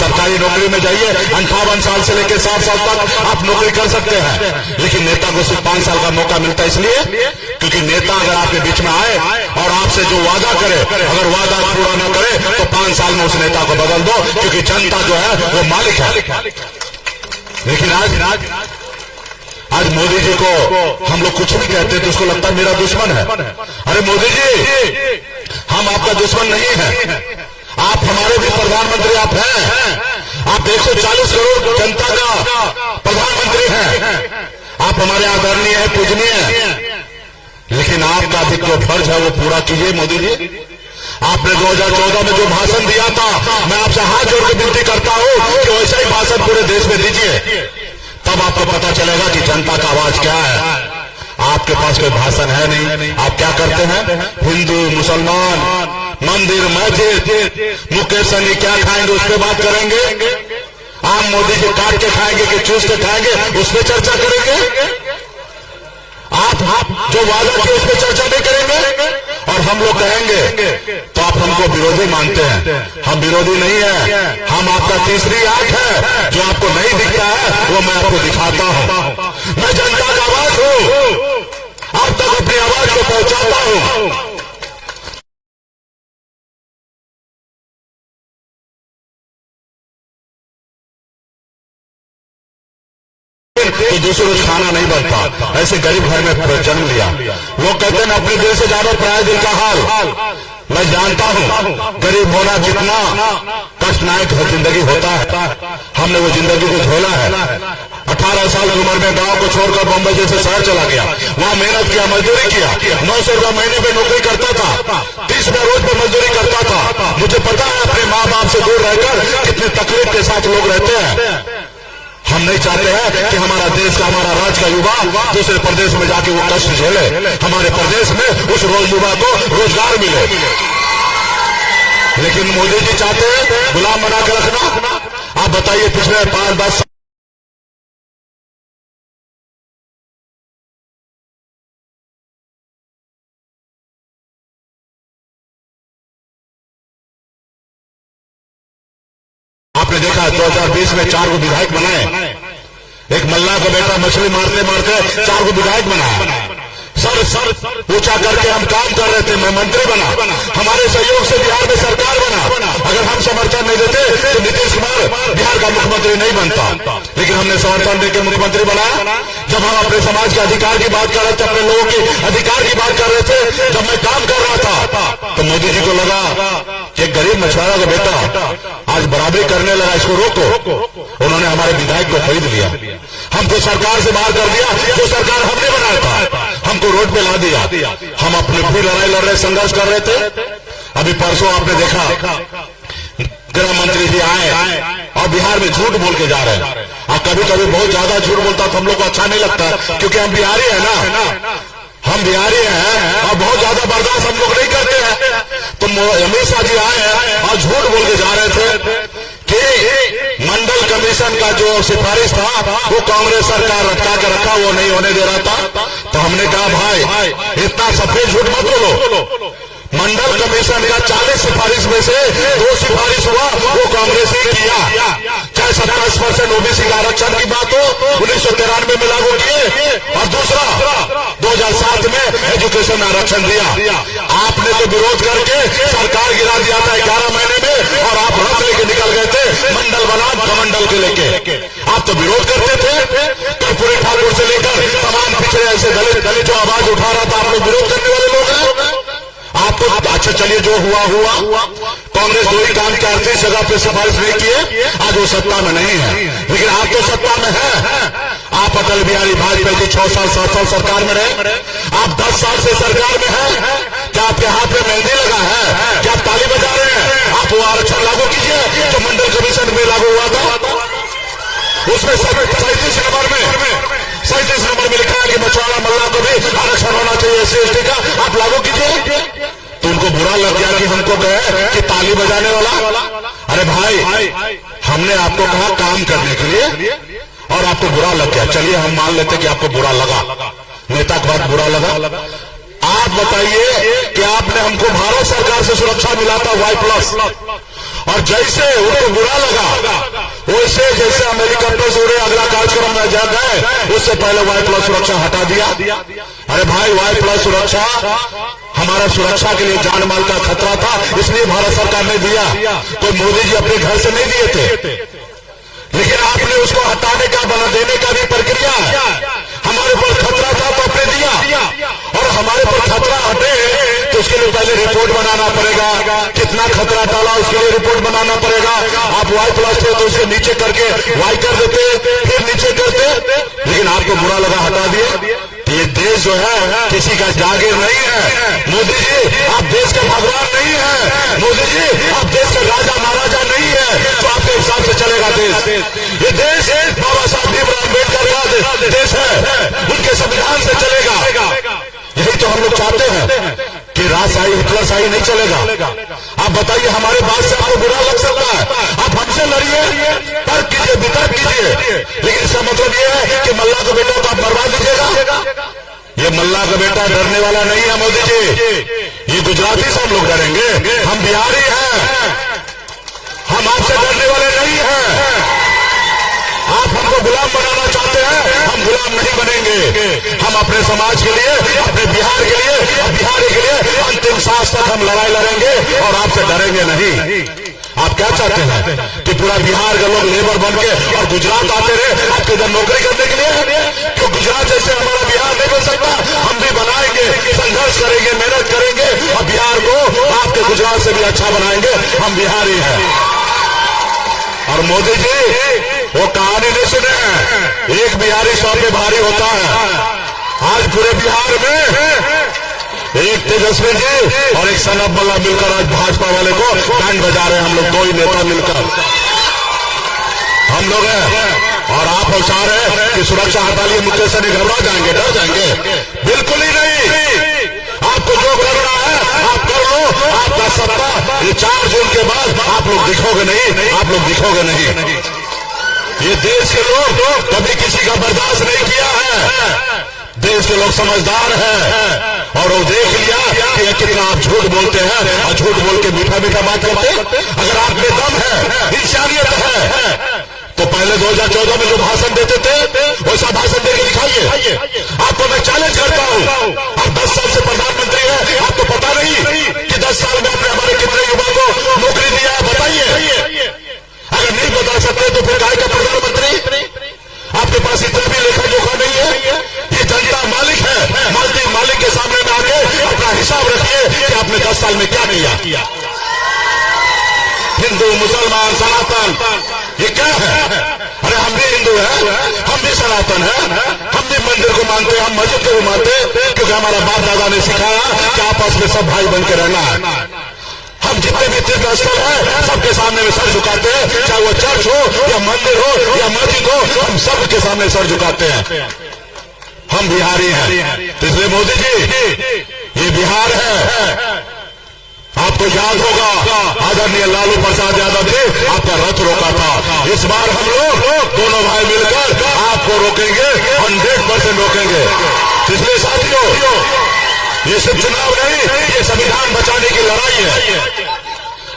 सरकारी नौकरी में जाइए, 58 साल से लेकर 60 साल तक आप नौकरी कर सकते हैं, लेकिन नेता को सिर्फ 5 साल का मौका मिलता है। इसलिए क्योंकि नेता अगर आपके बीच में आए और आपसे जो वादा करे, अगर वादा पूरा न करे तो 5 साल में उस नेता को बदल दो, क्योंकि जनता जो है वो मालिक है। लेकिन आज मोदी जी को हम लोग कुछ भी कहते हैं तो उसको लगता है मेरा दुश्मन है। अरे मोदी जी, हम आपका दुश्मन नहीं है, आप हमारे भी प्रधानमंत्री आप हैं। आप 140 करोड़ जनता का प्रधानमंत्री हैं, आप हमारे आदरणीय है, पूजनीय है, लेकिन आपका भी जो फर्ज है वो पूरा कीजिए। मोदी जी, आपने 2014 में जो भाषण दिया था, मैं आपसे हाथ जोड़ के विनती करता हूं कि वैसा ही भाषण पूरे देश में दीजिए, तब आपको पता चलेगा कि जनता का आवाज क्या है। आपके पास कोई भाषण है नहीं, आप क्या करते हैं? हिंदू मुसलमान, मंदिर मस्जिद, मुकेश सहनी क्या खाएंगे उस पर बात करेंगे, आप मोदी जी काट के खाएंगे कि चूस के खाएंगे उस पर चर्चा करेंगे। आप जो वादा किए उस पर चर्चा नहीं करेंगे, और हम लोग कहेंगे तो आप हमको विरोधी मानते हैं। हम विरोधी नहीं है, हम आपका तीसरी आंख है, जो आपको नहीं दिखता है वो मैं आपको दिखाता हूं। मैं जनता का आवाज हूं, आप तक अपनी आवाज को पहुंचाता हूं। तो दूसरे रोज खाना नहीं बनता, ऐसे गरीब घर में जन्म लिया। लोग कहते हैं अपने दिल से ज्यादा पराये दिल का हाल। मैं जानता हूं गरीब होना कितना कष्टनायक जिंदगी होता है, हमने वो जिंदगी को झोला है। 18 साल की उम्र में गांव को छोड़कर बंबई जैसे शहर चला गया, वहां मेहनत किया, मजदूरी किया, 900 रुपया महीने पे नौकरी करता था, 30 रुपया रोज पे मजदूरी करता था। मुझे पता है अपने माँ बाप से दूर रहकर कितने तकलीफ के साथ लोग रहते हैं। हम नहीं चाहते हैं कि हमारा देश का, हमारा राज्य का युवा दूसरे प्रदेश में जाके वो कष्ट झेले। हमारे प्रदेश में उस युवा को रोजगार मिले, लेकिन मोदी जी चाहते हैं गुलाम बना के रखना। आप बताइए पिछले 5-10 आपने देखा 2020 में 4 विधायक बनाए, एक मल्ला का बेटा मछली मारते मारते 4 विधायक बनाया। सर ऊंचा करके हम काम कर रहे थे, मैं मंत्री बना, हमारे सहयोग से बिहार में सरकार बना। अगर हम समर्थन नहीं देते तो नीतीश कुमार बिहार का मुख्यमंत्री नहीं बनता, लेकिन हमने समर्थन देकर मुख्यमंत्री बनाया। जब हम अपने समाज के अधिकार की बात कर रहे थे, अपने लोगों के अधिकार की बात कर रहे थे, जब मैं काम कर रहा था, तो मोदी जी को लगा कि एक गरीब मछुआरा का बेटा आज बराबरी करने लगा, इसको रोको। उन्होंने हमारे विधायक को खरीद लिया, हमको सरकार से बाहर कर दिया, जो सरकार हमने बनाया था, हमको रोड पे ला दिया। हम अपने भी लड़ाई लड़ रहे, संघर्ष कर रहे थे। अभी परसों आपने देखा गृह मंत्री जी आए और बिहार में झूठ बोल के जा रहे हैं। और कभी कभी बहुत ज्यादा झूठ बोलता तो हम लोग को अच्छा नहीं लगता, क्योंकि हम बिहारी है ना, हम बिहारी हैं और बहुत ज्यादा बर्दाश्त हम लोग नहीं करते हैं। तो अमित शाह जी आए हैं और झूठ बोल के जा रहे थे कि मंडल कमीशन का जो सिफारिश था वो कांग्रेस सरकार रखा के रखा, वो नहीं होने दे रहा था। तो हमने कहा भाई इतना सफेद झूठ मत बोलो, मंडल कमीशन का 40 सिफारिश में से 2 सिफारिश हुआ, वो कांग्रेस ही किया। चाहे 27% ओबीसी का आरक्षण की बात हो, 1993 में लागू किए, और दूसरा 2007 में एजुकेशन में आरक्षण दिया। आपने तो विरोध करके सरकार गिरा दिया था 11 महीने में, और आप रथ लेके निकल गए थे मंडल बनाम कमंडल के लेके। आप तो विरोध करते थे, कर्पूरी ठाकुर से लेकर तमाम पिछड़े ऐसे दलित जो आवाज उठा रहा था, आप लोग विरोध करने वाले लोग हैं। आपको अच्छा चलिए जो हुआ, कांग्रेस वही काम के 38 जगह पे सिफारिश नहीं किए, आज वो सत्ता में नहीं है, लेकिन आप तो सत्ता में है। आप अटल बिहारी वाजपेयी जी 6 साल 7 साल सरकार में रहे, आप 10 साल से सरकार में हैं। क्या आपके हाथ में मेहंदी लगा है? क्या आप ताली बजा रहे हैं? आप वो आरक्षण लागू कीजिए जो मंडल कमीशन में लागू हुआ था, उसमें 37 नंबर में लिखा है कि मछुआरा मल्ला को भी आरक्षण होना चाहिए SC/ST का, आप लागू कीजिए। तो उनको बुरा लग गया कि हमको कहे कि ताली बजाने वाला। अरे भाई, हमने आपको कहा काम करने के लिए और आपको बुरा लग गया। चलिए हम मान लेते कि आपको बुरा लगा, नेता को बात बुरा लगा। आप बताइए कि आपने हमको भारत सरकार से सुरक्षा मिला था Y+, और जैसे उनको बुरा लगा जैसे जैसे हम हेलीकॉप्टर से उड़े अगला कार्यक्रम में जा गए उससे पहले वाई प्लस सुरक्षा हटा दिया। अरे भाई वाई प्लस सुरक्षा हमारा सुरक्षा के लिए जान माल का खतरा था, इसलिए भारत सरकार ने दिया। तो मोदी जी अपने घर से नहीं दिए थे, लेकिन आपने उसको हटाने का बना देने का भी प्रक्रिया है। हमारे ऊपर खतरा था तो आपने दिया, और हमारे ऊपर खतरा हटे तो उसके लिए पहले रिपोर्ट बनाना पड़ेगा, कितना खतरा डाला उसके लिए रिपोर्ट बनाना पड़ेगा। आप वाई प्लस थे तो उसे नीचे करके वाई कर देते, फिर नीचे करते, लेकिन आपको बुरा लगा हटा दिए। ये देश जो है किसी का जागीर नहीं है। मोदी जी आप देश के भगवान नहीं है, मोदी जी आप देश के राजा महाराजा नहीं है, तो आपके हिसाब से चलेगा देश। ये देश बाबा साहब भीमराव अम्बेडकर का देश है, उनके संविधान से चलेगा। यही तो हम लोग चाहते हैं कि राजशाही हिटलरशाही नहीं चलेगा। आप बताइए हमारे बात से आपको बुरा लग सकता है, आप हमसे लड़िए, तर्क कीजिए, वितर्क कीजिए, लेकिन इसका मतलब ये है कि मल्ला का बेटा को आप मरवा दीजिएगा। ये मल्ला का बेटा डरने वाला नहीं है मोदी जी। ये गुजराती से हम लोग डरेंगे, हम बिहारी हैं, हम आपसे डरने वाले नहीं हैं। आप हमको गुलाम बनाना चाहते हैं, हम गुलाम नहीं बनेंगे। हम अपने समाज के लिए, अपने बिहार के लिए, और बिहारी के लिए अंतिम सांस तक हम लड़ाई लड़ेंगे और आपसे डरेंगे नहीं। आप क्या चाहते हैं कि पूरा बिहार के लोग लेबर बन के और गुजरात आते रहे आपके इधर नौकरी करने के लिए? क्यों गुजरात जैसे हमारा बिहार नहीं बन सकता? हम भी बनाएंगे, संघर्ष करेंगे, मेहनत करेंगे और बिहार को आपके गुजरात से भी अच्छा बनाएंगे। हम बिहारी हैं। और मोदी जी वो कहानी नहीं सुने, एक बिहारी 100 पे भारी होता है। आज पूरे बिहार में एक तेजस्वी जी और एक सनब मल्ला मिलकर आज भाजपा वाले को बैंड बजा रहे हैं। हम लोग दो ही नेता मिलकर हम लोग हैं, और आप चाह रहे हैं कि सुरक्षा हटा लिए मुझे से नहीं घबरा जाएंगे, डर जाएंगे? बिल्कुल ही नहीं। आपको जो करना है आप कर लो, आपका सत्ता ये 4 जून के बाद आप लोग दिखोगे नहीं, आप लोग दिखोगे नहीं। ये देश के लोग कभी किसी का बर्दाश्त नहीं किया है। देश के लोग समझदार हैं और वो देख लिया कि ये कितना आप झूठ बोलते हैं और झूठ बोल के मीठा मीठा बात करते हैं। अगर आप में दम है, इंसानियत है, तो पहले 2014 में जो भाषण देते थे वैसा भाषण देके दिखाइए। आपको मैं चैलेंज करता हूं, आप 10 साल से प्रधानमंत्री हैं, आपको पता नहीं कि 10 साल में आपने हमारे कितने युवा को नौकरी दिया है? बताइए। अगर नहीं बता सकते तो फिर काहे का प्रधानमंत्री? आपके पास इतना भी लेखा जोखा नहीं है? ये जनता मालिक है, मालिक के सामने में आके अपना हिसाब रखिए कि आपने 10 साल में क्या किया। हिंदू, मुसलमान, सनातन ये क्या है? अरे हम भी हिंदू हैं, हम भी सनातन हैं, हम भी मंदिर को मानते हैं, हम मस्जिद को भी मानते हैं, क्योंकि हमारा बाप दादा ने सिखाया कि आपस में सब भाई बन के रहना है। हम जितने भी तीर्थ स्थल है सबके सामने में सर झुकाते हैं, चाहे वो चर्च हो या मंदिर हो या मस्जिद हो, हम सबके सामने सर झुकाते हैं। हम बिहारी हैं, तो इसलिए मोदी जी ये बिहार है। आपको याद होगा आदरणीय लालू प्रसाद यादव जी आपका रथ रोका था। इस बार हम लोग दोनों भाई मिलकर आपको रोकेंगे, 100% रोकेंगे। इसलिए साथियों ये सिर्फ चुनाव नहीं, ये संविधान बचाने की लड़ाई है।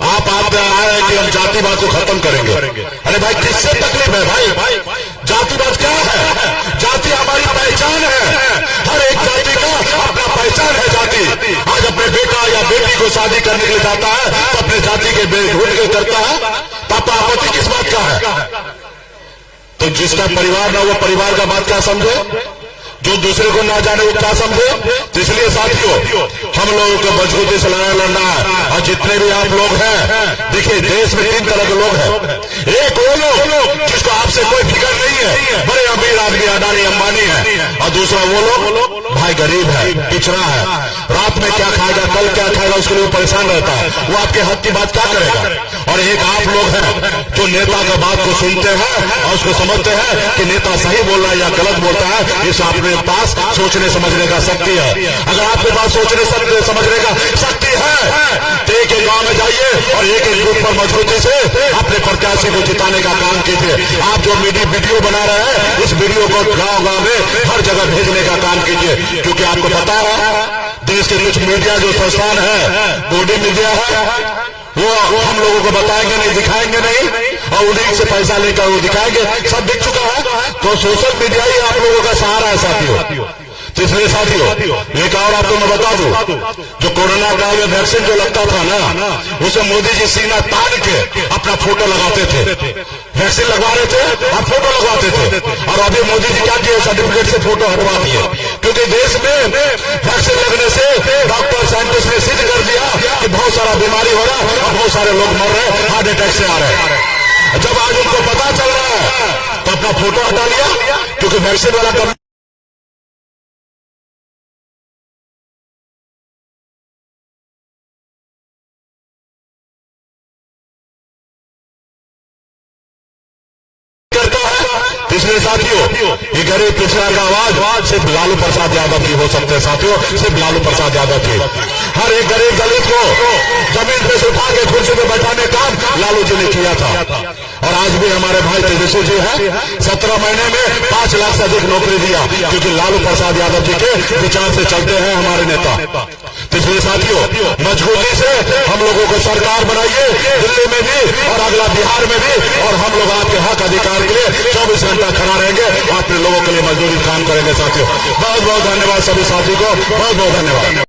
आप आए कि हम जातिवाद को खत्म करेंगे। अरे भाई किससे तकलीफ है भाई? जातिवाद क्या है? जाति हमारी पहचान है, हर एक जाति का अपना पहचान है जाति। आज अपने बेटा या बेटी को शादी करने के लिए जाता है तो अपने जाति के ढूंढ के करता है, पापा आपत्ति किस बात का है? तो जिसका परिवार ना वो परिवार का बात क्या समझे, जो दूसरे को ना जाने वो क्या समझे? तो इसलिए साथियों हम लोगों को मजबूती से लड़ाई लड़ना है। और जितने भी आप लोग हैं, देखिए देश में 3 तरह के लोग हैं। एक वो लोग जिसको आपसे कोई फिक्र नहीं है, बड़े अमीर आदमी अडानी अंबानी है, और दूसरा वो लोग भाई गरीब है, पिछड़ा है, रात में क्या खाएगा, कल क्या खाएगा उसके लिए परेशान रहता है, वो आपके हक की बात क्या करेगा? और एक आप लोग हैं जो नेता का बात को सुनते हैं और उसको समझते हैं कि नेता सही बोल रहा है या गलत बोलता है। इस आपने पास सोचने समझने का शक्ति है। अगर आपके पास सोचने समझने का शक्ति है तो एक गांव में जाइए और एक बूथ पर मजबूती से अपने प्रत्याशी को जिताने का काम कीजिए। आप जो वीडियो बना रहे हैं इस वीडियो को गांव में हर जगह भेजने का काम कीजिए, क्योंकि आपको पता है देश के कुछ मीडिया जो संस्थान है, बॉडी मीडिया है, वो हम लोगों को बताएंगे नहीं, दिखाएंगे नहीं। और उन्हीं से पैसा लेकर वो दिखाएंगे, सब दिख चुका है। तो सोशल मीडिया ही आप लोगों का सहारा है साथियों। तो इसलिए साथियों एक और आपको मैं बता दूं, जो कोरोना काल में वैक्सीन जो लगता था ना, उसे मोदी जी सीना तान के अपना फोटो लगाते थे, वैक्सीन लगवा रहे थे और फोटो लगवाते थे। और अभी मोदी जी क्या किए, सर्टिफिकेट से फोटो हटवा दिए, क्योंकि देश में वैक्सीन लगने से डॉक्टर साइंटिस्ट ने सिद्ध कर दिया कि बहुत सारा बीमारी हो रहा है और बहुत सारे लोग मर रहे हैं, हार्ट अटैक से आ रहे हैं। जब आज उनको पता चल रहा है तो अपना फोटो हटा लिया, क्योंकि वैक्सीन वाला इसलिए साथियों ये गरीब पिछड़ा का आवाज सिर्फ लालू प्रसाद यादव भी हो सकते हैं साथियों, सिर्फ लालू प्रसाद यादव थे। हर एक गरीब दलित को जमीन पे से उठा के कुर्सी पे बैठाने का काम लालू जी ने किया था। और आज भी हमारे भाई तेजस्वी जी है, 17 महीने में 5 लाख से अधिक नौकरी दिया, क्योंकि लालू प्रसाद यादव जी के विचार से चलते हैं हमारे नेता। तो इसलिए साथियों मजबूती से हम लोगों को सरकार बनाइए, दिल्ली में भी और अगला बिहार में भी, और हम लोग आपके हक अधिकार के लिए 24 घंटा खड़ा रहेंगे, अपने लोगों के लिए मजदूरी काम करेंगे साथियों। बहुत बहुत धन्यवाद सभी साथी को, बहुत बहुत धन्यवाद।